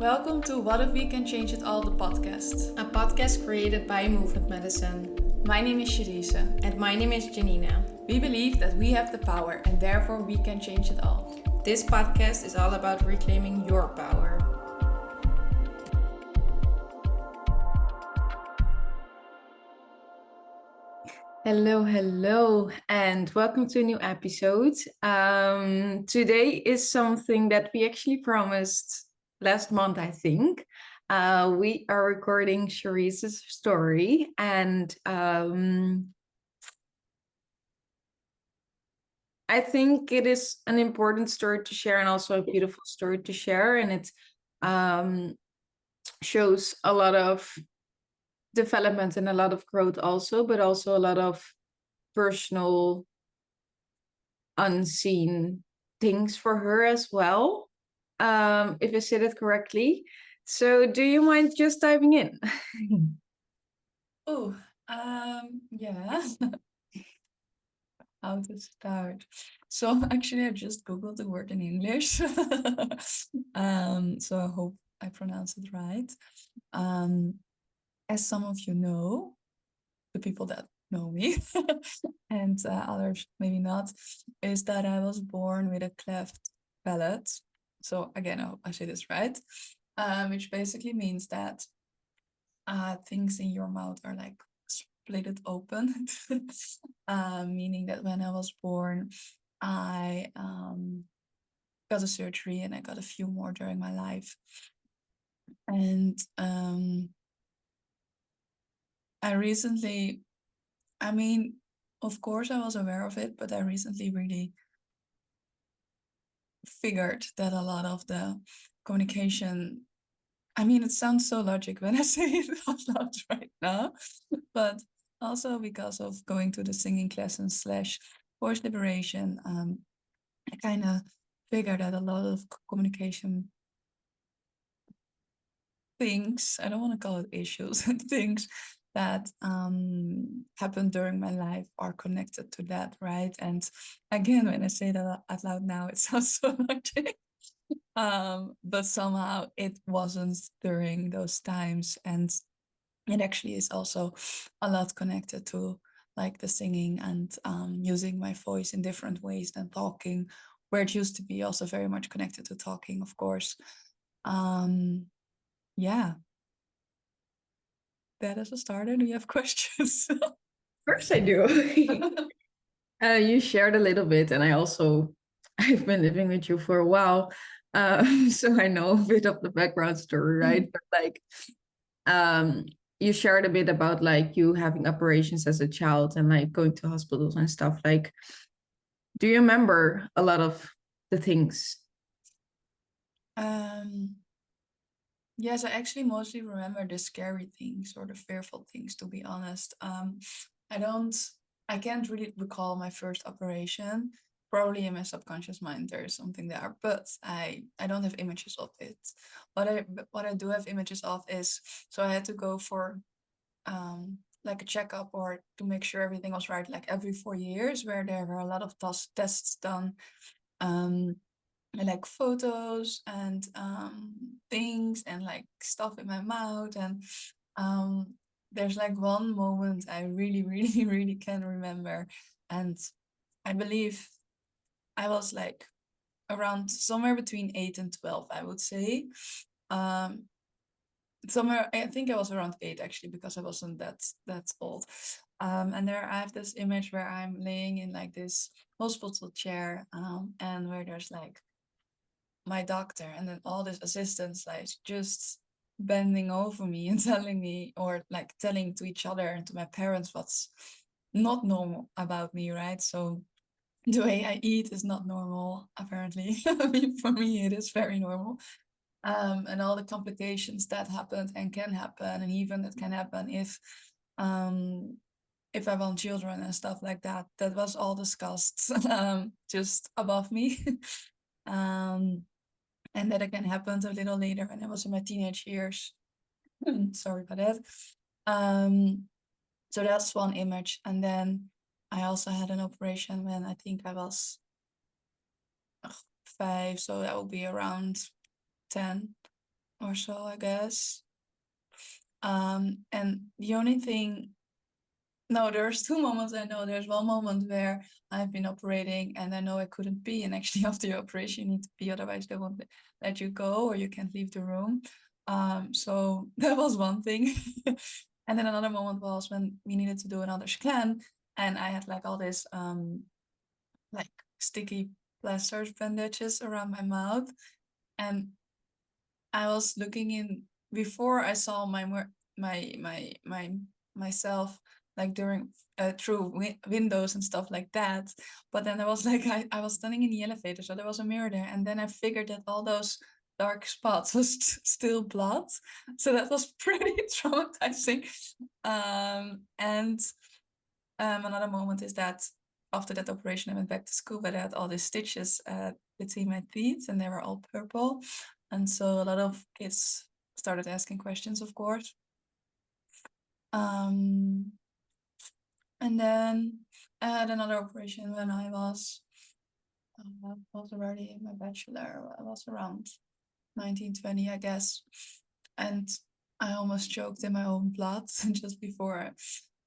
Welcome to What If We Can Change It All, the podcast. A podcast created by Movement.medicine. My name is Sherise. And my name is Janina. We believe that we have the power and therefore we can change it all. This podcast is all about reclaiming your power. Hello, and welcome to a new episode. Today is something that we actually promised last month, I think. We are recording Sherise's story, and I think it is an important story to share and also a beautiful story to share, and it shows a lot of development and a lot of growth also, but also a lot of personal unseen things for her as well, if I said it correctly. So do you mind just diving in? Yeah. How to start? So actually I just googled the word in English. So I hope I pronounce it right. As some of you know, the people that know me and others maybe not, is that I was born with a cleft-palate. So again, I hope I say this right, which basically means that things in your mouth are like split open, meaning that when I was born, I got a surgery and I got a few more during my life. And I recently, of course I was aware of it, but I recently really figured that a lot of the communication, it sounds so logic when I say it out loud right now, but also because of going to the singing lessons / voice liberation, I kind of figured that a lot of communication things, I don't want to call it issues, things that happened during my life are connected to that, right? And again, when I say that out loud now, it sounds so logic. But somehow it wasn't during those times, and it actually is also a lot connected to like the singing and using my voice in different ways than talking, where it used to be also very much connected to talking, of course. Yeah, that is a starter. Do you have questions? Of course I do. You shared a little bit, and I've been living with you for a while, so I know a bit of the background story, right? But like, you shared a bit about like you having operations as a child and like going to hospitals and stuff. Like, do you remember a lot of the things? Yes, I actually mostly remember the scary things or the fearful things, to be honest. I can't really recall my first operation. Probably in my subconscious mind there is something there, but I don't have images of it. What I do have images of is, so I had to go for like a checkup or to make sure everything was right, like every 4 years, where there were a lot of tests done. And like photos and things and like stuff in my mouth, and there's like one moment I really really can remember, and I believe I was like around somewhere between 8 and 12, I would say. Somewhere, I think I was around 8 actually, because I wasn't that old. And there I have this image where I'm laying in like this hospital chair, and where there's like my doctor and then all these assistants like just bending over me and telling me, or like telling to each other and to my parents what's not normal about me, right? So the way I eat is not normal, apparently. I mean, for me it is very normal. And all the complications that happened and can happen, and even that can happen if I want children and stuff like that, that was all discussed just above me. And that again happened a little later when I was in my teenage years. Sorry about that. So that's one image. And then I also had an operation when I think I was 5, so that would be around 10. or so, I guess. And the only thing, no, there's two moments I know. There's one moment where I've been operating and I know I couldn't pee, and actually after your operation you need to pee, otherwise they won't let you go or you can't leave the room. So that was one thing. And then another moment was when we needed to do another scan, and I had like all this like sticky plasters, bandages around my mouth, and I was looking in before I saw my myself like during through windows and stuff like that. But then there was like I was standing in the elevator, so there was a mirror there, and then I figured that all those dark spots was still blood. So that was pretty traumatizing. And another moment is that after that operation, I went back to school, but I had all these stitches between my teeth, and they were all purple. And so a lot of kids started asking questions, of course. And then I had another operation when I was already in my bachelor. I was around 1920, I guess. And I almost choked in my own blood just before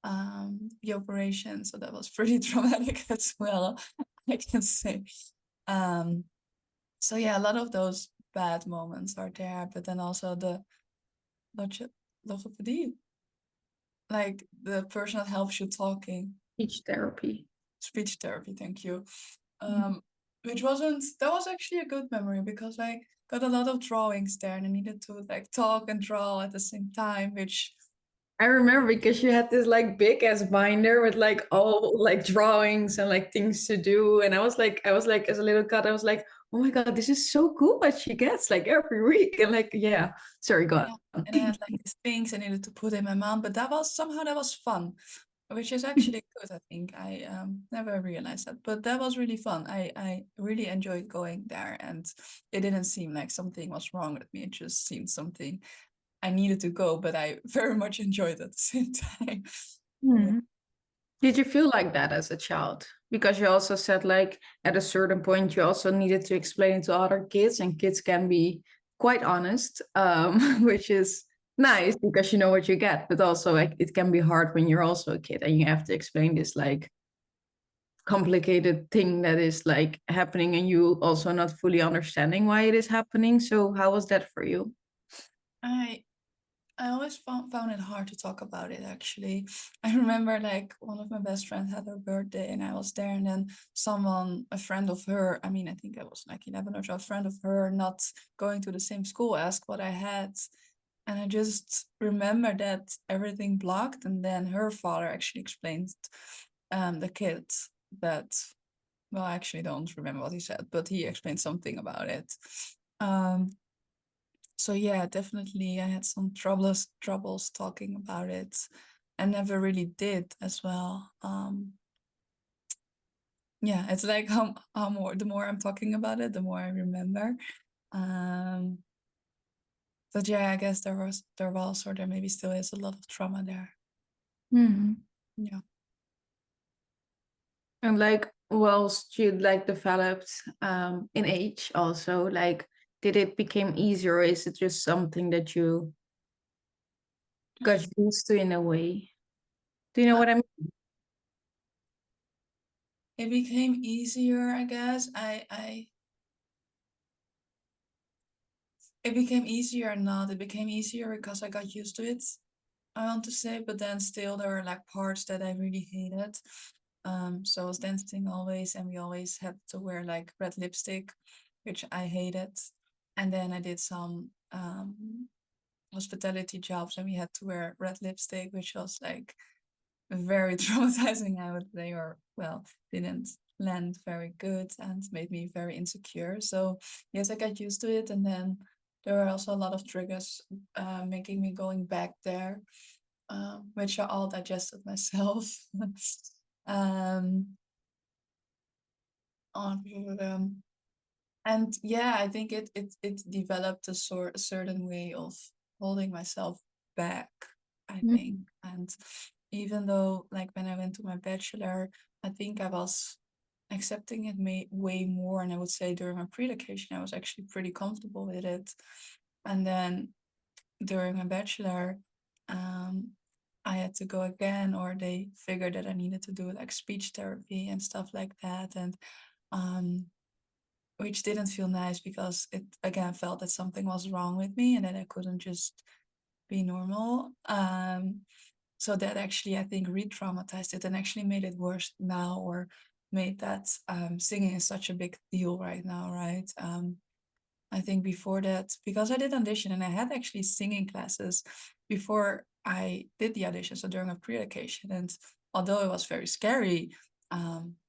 the operation. So that was pretty traumatic as well, I can say. So yeah, a lot of those bad moments are there, but then also the logopedy, like the person that helps you talking. Speech therapy. Speech therapy, thank you. Mm. Which wasn't, that was actually a good memory because I got a lot of drawings there and I needed to like talk and draw at the same time, which I remember because you had this like big ass binder with like all like drawings and like things to do. And I was like, as a little kid, I was like, oh my God, this is so cool what she gets like every week. And like, yeah, sorry, go yeah. on. And I had like these things I needed to put in my mouth, but that was somehow that was fun, which is actually good. I think I never realized that, but that was really fun. I really enjoyed going there, and it didn't seem like something was wrong with me. It just seemed something I needed to go, but I very much enjoyed it at the same time. Yeah. Hmm. Did you feel like that as a child? Because you also said like at a certain point you also needed to explain it to other kids, and kids can be quite honest, which is nice because you know what you get, but also like it can be hard when you're also a kid and you have to explain this like complicated thing that is like happening and you also not fully understanding why it is happening. So how was that for you? I I always found it hard to talk about it, actually. I remember like one of my best friends had her birthday and I was there, and then someone, a friend of her, I mean, I think I was like 11 or so, a friend of her not going to the same school asked what I had. And I just remember that everything blocked, and then her father actually explained the kid that, well, I actually don't remember what he said, but he explained something about it. Um, so yeah, definitely I had some troubles talking about it. I never really did as well. Yeah, it's like how more the more I'm talking about it, the more I remember. Um, but yeah, I guess there was, or there maybe still is, a lot of trauma there. Hmm. Yeah. And like whilst you like developed in age also, like did it become easier, or is it just something that you got used to in a way? Do you know Uh, what I mean? It became easier, I guess. It became easier, not. It became easier because I got used to it, I want to say, but then still there were like parts that I really hated. So I was dancing always, and we always had to wear like red lipstick, which I hated. And then I did some hospitality jobs, and we had to wear red lipstick, which was like very traumatizing, I would say, or well, didn't land very good and made me very insecure. So yes, I got used to it, and then there were also a lot of triggers making me going back there, which are all digested myself. um, and yeah, I think it developed a certain way of holding myself back, I Mm. think. And even though like when I went to my bachelor, I think I was accepting it way more. And I would say during my pre-location, I was actually pretty comfortable with it. And then during my bachelor, I had to go again, or they figured that I needed to do like speech therapy and stuff like that. And which didn't feel nice because it again felt that something was wrong with me and that I couldn't just be normal. So that actually, I think, re-traumatized it and actually made it worse now, or made that singing is such a big deal right now, right? I think before that, because I did audition and I had actually singing classes before I did the audition, so during a pre-audition, and although it was very scary,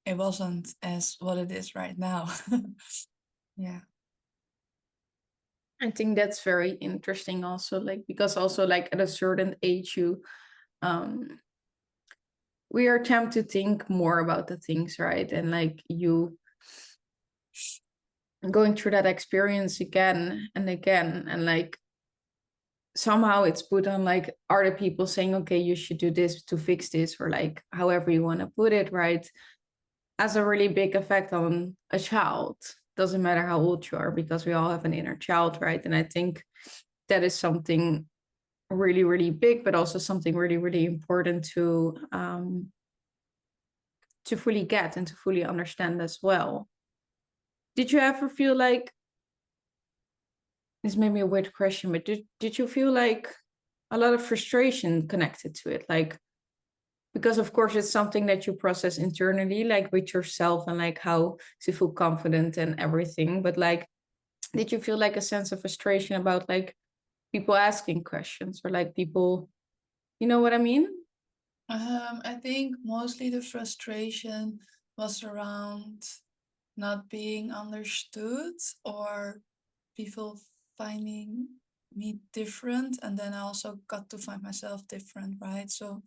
it wasn't as what it is right now. Yeah. I think that's very interesting also, like because also like at a certain age you um we are tempted to think more about the things, right? And like you going through that experience again and again, and like somehow it's put on like other people saying, okay, you should do this to fix this, or like however you want to put it, right? Has a really big effect on a child. Doesn't matter how old you are, because we all have an inner child, right? And I think that is something really, really big, but also something really, really important to fully get and to fully understand as well. Did you ever feel like, this may be a weird question, but did you feel like a lot of frustration connected to it? Like, because of course it's something that you process internally, like with yourself, and like how to feel confident and everything. But like, did you feel like a sense of frustration about like people asking questions, or like people, you know what I mean? I think mostly the frustration was around not being understood, or people finding me different, and then I also got to find myself different, right? So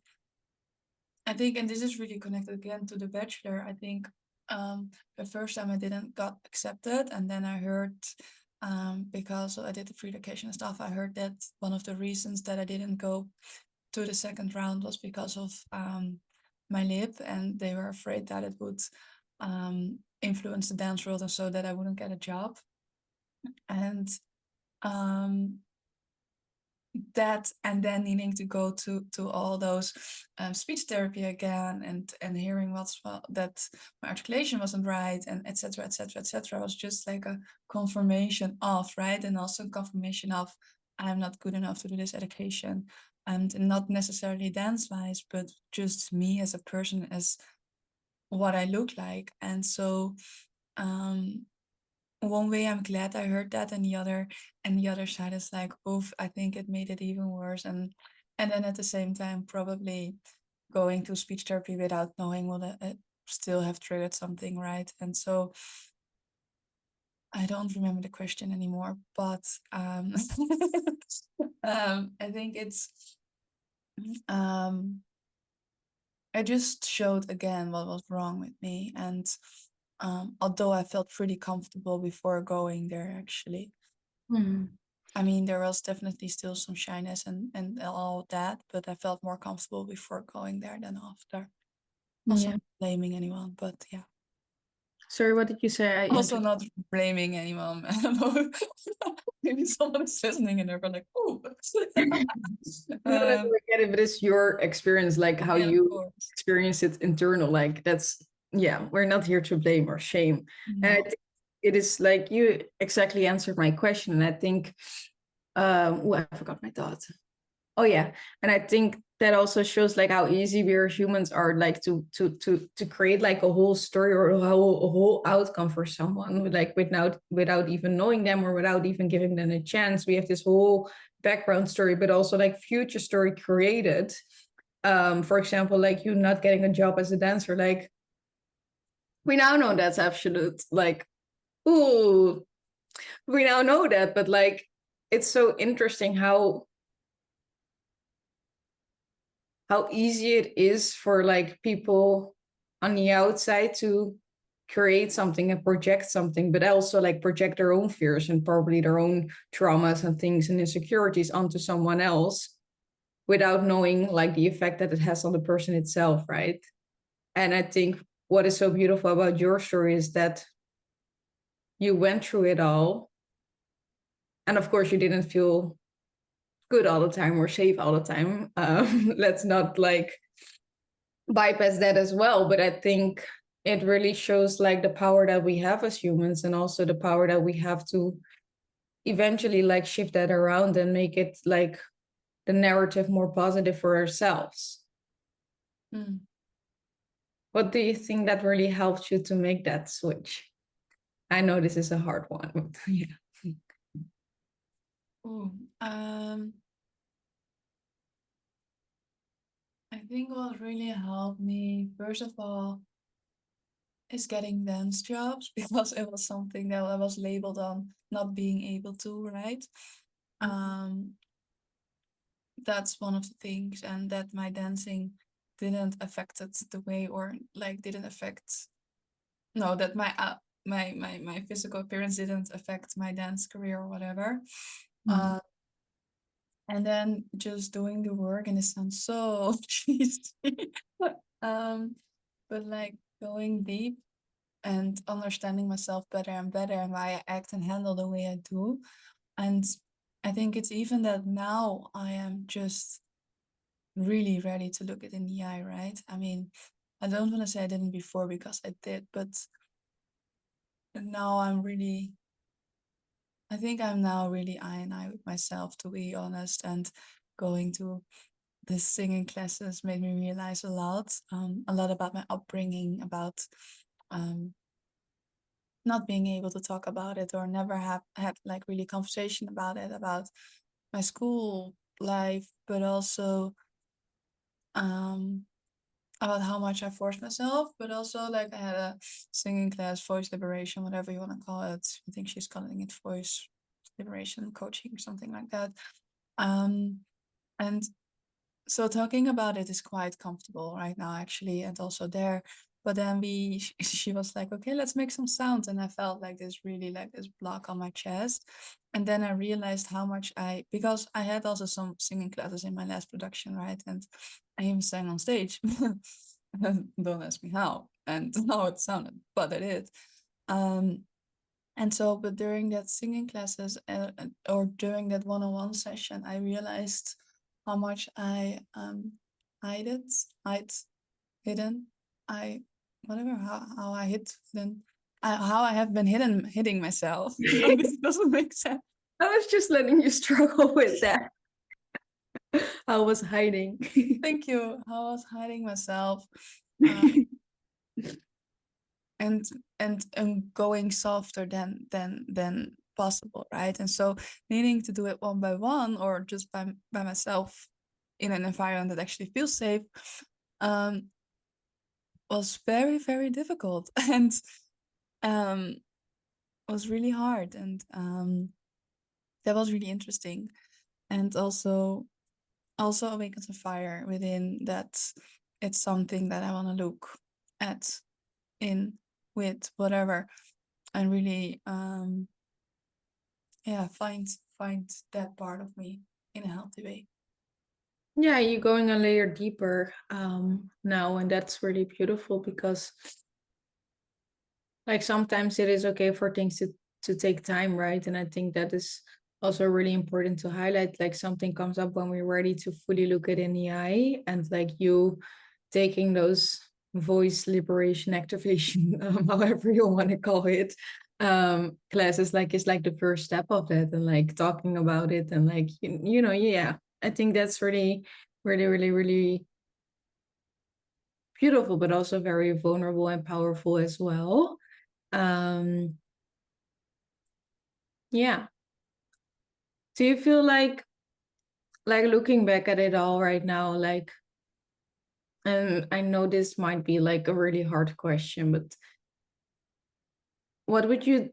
I think, and this is really connected again to the bachelor, I think the first time I didn't got accepted, and then I heard because I did the pre-education and stuff, I heard that one of the reasons that I didn't go to the second round was because of my lip, and they were afraid that it would influence the dance world, and so that I wouldn't get a job. And um, that, and then needing to go to all those speech therapy again, and hearing that my articulation wasn't right, and etc etc etc, was just like a confirmation of, right, and also confirmation of I'm not good enough to do this education, and not necessarily dance wise, but just me as a person, as what I look like. And so one way I'm glad I heard that, and the other side is like, oof, I think it made it even worse. And then at the same time, probably going to speech therapy without knowing will it still have triggered something, right? And so I don't remember the question anymore, but I think it's I just showed again what was wrong with me, and although I felt pretty comfortable before going there, actually. Mhm. I mean, there was definitely still some shyness and all that, but I felt more comfortable before going there than after. Also, Yeah. not blaming anyone, but yeah. Sorry, what did you say? Also, not blaming anyone. I don't know. Maybe someone is listening and they're like, "Ooh." No, no, I get it, but it's your experience, like how Yeah, of you course. experience it internal. Like that's, yeah, we're not here to blame or shame. And I No. think it is like you exactly answered my question. And I think, I forgot my thought. Oh yeah, and I think that also shows like how easy we as humans are, like to create like a whole story, or a whole outcome for someone, like without even knowing them, or without even giving them a chance. We have this whole background story, but also like future story created. For example, like you not getting a job as a dancer, like we now know that's absolute, like, ooh, we now know that, but like it's so interesting how easy it is for like people on the outside to create something and project something, but also like project their own fears and probably their own traumas and things and insecurities onto someone else without knowing like the effect that it has on the person itself, right? And I think what is so beautiful about your story is that you went through it all, And of course, you didn't feel good all the time or safe all the time. Let's not like bypass that as well. But I think it really shows like the power that we have as humans, and also the power that we have to eventually like shift that around and make it like the narrative more positive for ourselves. Mm. What do you think that really helped you to make that switch? I know this is a hard one, but yeah. Ooh, I think what really helped me, first of all, is getting dance jobs because it was something that I was labeled on not being able to, right? Um, that's one of the things, and that my dancing didn't affect it the way, or like didn't affect, no, that my physical appearance didn't affect my dance career or whatever. Mm. And then just doing the work, and it sounds so cheesy. um, but like going deep and understanding myself better and better, and why I act and handle the way I do. And I think it's even that now I am just really ready to look it in the eye, right? I mean, I don't want to say I didn't before, because I did, but now I think I'm now really eye and eye with myself, to be honest. And going to the singing classes made me realize a lot about my upbringing, about um, not being able to talk about it, or never have had like really conversation about it, about my school life, but also um, about how much I forced myself. But also, like, I had a singing class, voice liberation, whatever you want to call it. I think she's calling it voice liberation coaching or something like that. Um, and so talking about it is quite comfortable right now, actually, and also there. But then she was like, okay, let's make some sounds. And I felt like this really like this block on my chest. And then I realized how much because I had also some singing classes in my last production, right? And I even sang on stage. Don't ask me how and how it sounded, but I did. Um, and so, but during that singing classes, or during that one-on-one session, I realized how much I hide it, hide, hidden, I whatever how I hidden, how I have been hitting myself. This doesn't make sense. I was just letting you struggle with that. I was hiding. Thank you. How I was hiding myself, uh, and and going softer than possible, right? And so needing to do it one by one, or just by myself in an environment that actually feels safe, um, was very, very difficult and um, was really hard. And that was really interesting. And also awakens a fire within that. It's something that I want to look at, in, with, whatever, and really yeah, find that part of me in a healthy way. Yeah, you're going a layer deeper now, and that's really beautiful, because like sometimes it is okay for things to take time, right? And I think that is also really important to highlight. Like something comes up when we're ready to fully look it in the eye, and like you taking those voice liberation activation, however you want to call it, classes, like is like the first step of that, and like talking about it, and like you know, yeah, I think that's really, really, really, really beautiful, but also very vulnerable and powerful as well. um yeah, do you feel like looking back at it all right now, like, and I know this might be like a really hard question, but what would you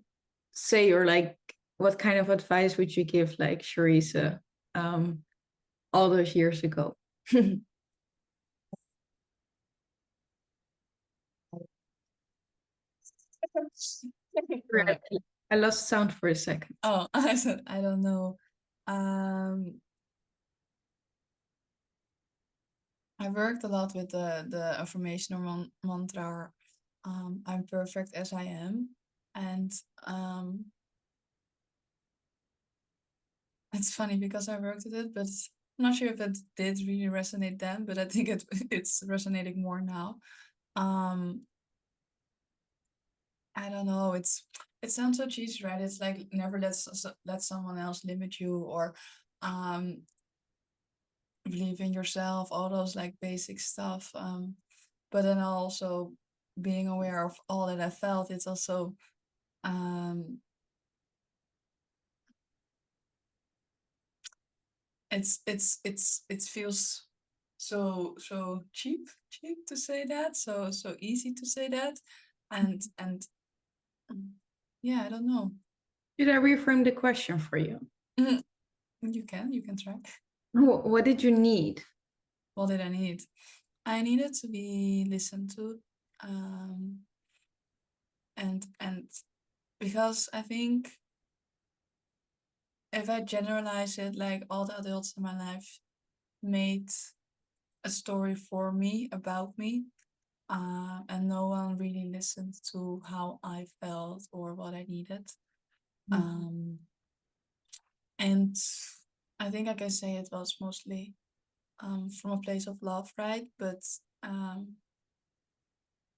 say, or like what kind of advice would you give like Sherise um all those years ago? Right. I lost sound for a second. Oh, I said I don't know. I worked a lot with the affirmation mantra. I'm perfect as I am, and It's funny because I worked with it, but I'm not sure if it did really resonate then, but I think it's resonating more now. Um, I don't know. It sounds so cheesy, right? It's like never let someone else limit you, or um believe in yourself, all those like basic stuff. But then also being aware of all that I felt, it's also um it feels so cheap to say that, so easy to say that, and mm, yeah, I don't know. Did I reframe the question for you? Mhm. You can try. What did you need? What did I need? I needed to be listened to, um, and because I think if I generalize it, like all the adults in my life made a story for me about me, and no one really listened to how I felt or what I needed. Um, and I think I can say it was mostly from a place of love, right? But um,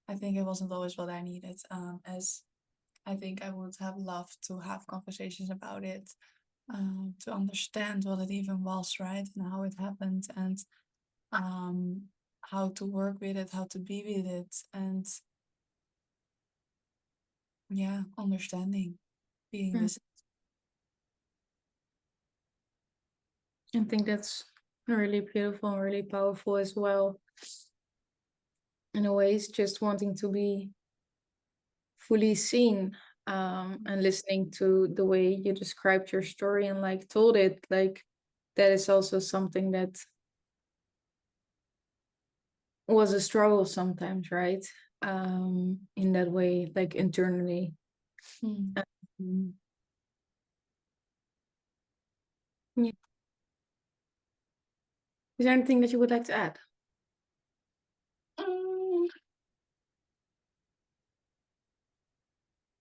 I think it wasn't always what I needed. As I think I would have loved to have conversations about it, to understand what it even was, right? And how it happened, and um, how to work with it, how to be with it, and yeah, understanding, being Mm. listened. I think that's really beautiful and really powerful as well. In a way, it's just wanting to be fully seen, and listening to the way you described your story and like told it, like that is also something that was a struggle sometimes, right? In that way, like internally. Hmm. Um, yeah. Is there anything that you would like to add? Mm,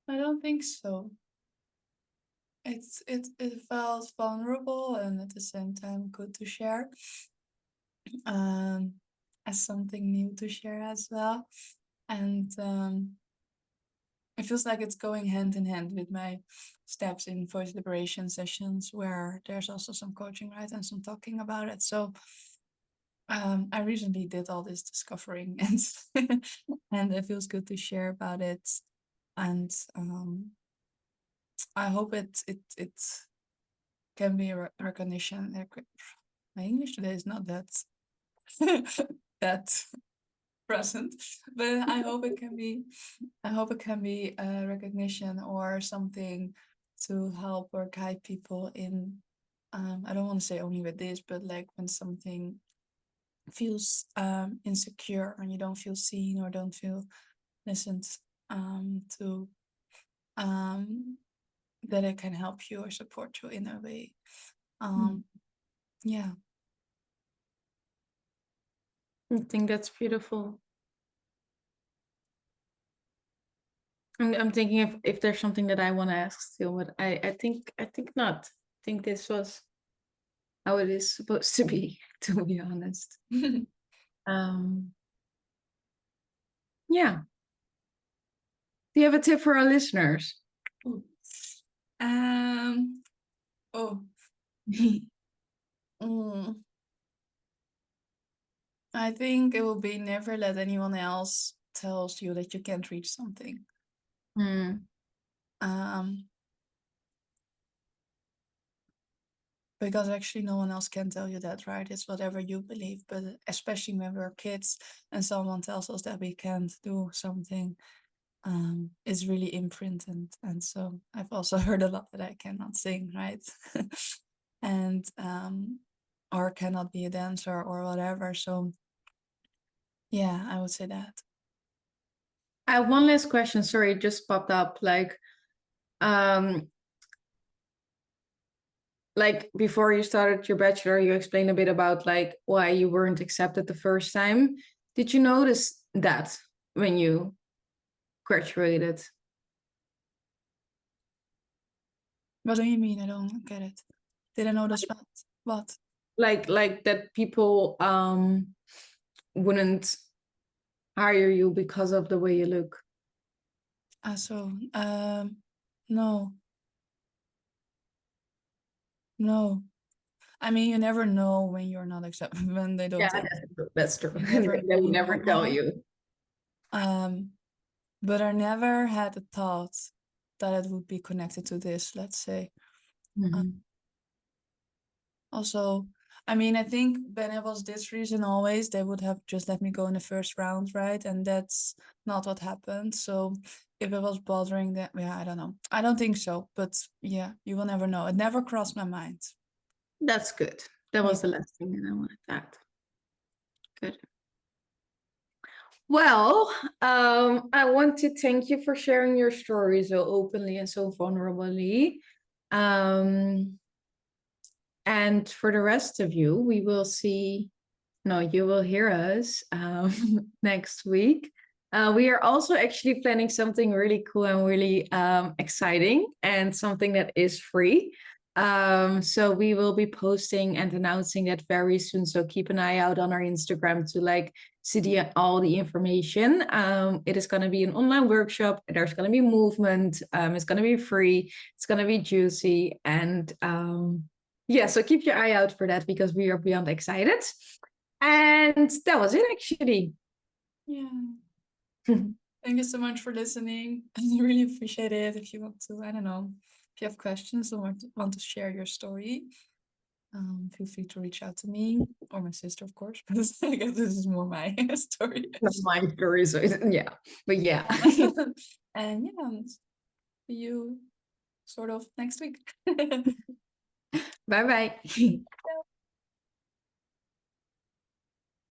I don't think so. It felt vulnerable and at the same time good to share. Um, as something new to share as well. And it feels like it's going hand in hand with my steps in voice liberation sessions where there's also some coaching, right? And some talking about it. So I recently did all this discovering and and it feels good to share about it. And I hope it can be a recognition. My English today is not that that present, but I hope it can be a recognition or something to help or guide people in. I don't want to say only with this, but like when something feels insecure and you don't feel seen or don't feel listened to, um, that it can help you or support you in a way. Mm. Yeah. I think that's beautiful. I'm thinking if there's something that I want to ask still, but I think not. I think this was how it is supposed to be, to be honest. Um, yeah. Do you have a tip for our listeners? Ooh. Um. Oh. Mm, I think it will be never let anyone else tells you that you can't reach something. Mm. Um, because actually no one else can tell you that, right? It's whatever you believe. But especially when we're kids and someone tells us that we can't do something, it's really imprinted. And so I've also heard a lot that I cannot sing, right? and or cannot be a dancer or whatever. So yeah, I would say that. I have one last question. Sorry, it just popped up. Um, like before you started your bachelor, you explained a bit about like why you weren't accepted the first time. Did you notice that when you graduated? What do you mean? I don't get it. Didn't notice that. What? Like that people wouldn't hire you because of the way you look. So, no. No. I mean, you never know when you're not accepted, when they don't Yeah, take that's true. you. Never They would never tell know. you. But I never had the thought that it would be connected to this, let's say. Also, I mean, I think when it was this reason always, they would have just let me go in the first round, right? And that's not what happened. So if it was bothering them, yeah, I don't know. I don't think so. But yeah, you will never know. It never crossed my mind. That's good. That was the last thing that I wanted to add. Good. Well, I want to thank you for sharing your story so openly and so vulnerably. And for the rest of you, we will see, no, you will hear us next week. We are also actually planning something really cool and really exciting, and something that is free. So we will be posting and announcing that very soon. So keep an eye out on our Instagram to see all the information. It is going to be an online workshop. There's going to be movement. It's going to be free. It's going to be juicy. And yeah, so keep your eye out for that, because we are beyond excited. And that was it, actually. Yeah. Thank you so much for listening. I really appreciate it. If you want to, I don't know, if you have questions or want to share your story, feel free to reach out to me or my sister, of course, because I guess this is more my story. That's my story, so yeah. But yeah. And yeah, see you sort of next week. Bye-bye.